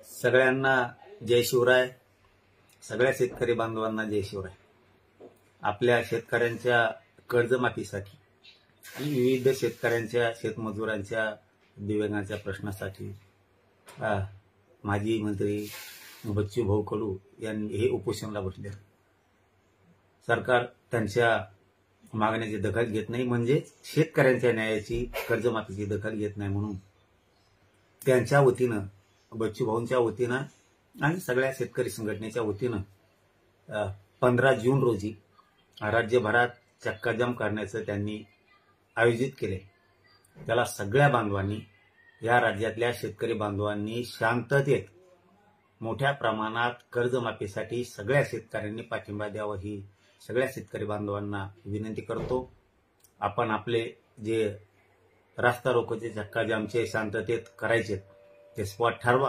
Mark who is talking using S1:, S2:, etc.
S1: सगळ्यांना जय शिवराय. सगळ्या शेतकरी बांधवांना जय शिवराय. आपल्या शेतकऱ्यांच्या कर्जमाफीसाठी आणि विविध शेतकऱ्यांच्या शेतमजुरांच्या दिव्यांगांच्या प्रश्नासाठी माजी मंत्री बच्चूभाऊ कडू यांनी हे उपोषणाला बसले. सरकार त्यांच्या मागण्याची दखल घेत नाही, म्हणजे शेतकऱ्यांच्या न्यायाची कर्जमाफीची दखल घेत नाही, म्हणून त्यांच्या वतीनं बच्चूभाऊंच्या वतीनं आणि सगळ्या शेतकरी संघटनेच्या वतीनं 15 जून रोजी राज्यभरात चक्काजाम करण्याचं त्यांनी आयोजित केले. त्याला सगळ्या बांधवांनी, या राज्यातल्या शेतकरी बांधवांनी शांततेत मोठ्या प्रमाणात कर्जमाफीसाठी सगळ्या शेतकऱ्यांनी पाठिंबा द्यावा ही सगळ्या शेतकरी बांधवांना विनंती करतो. आपण आपले जे रास्ता रोकोचे चक्काजामचे शांततेत करायचे ते स्पॉट ठरवा.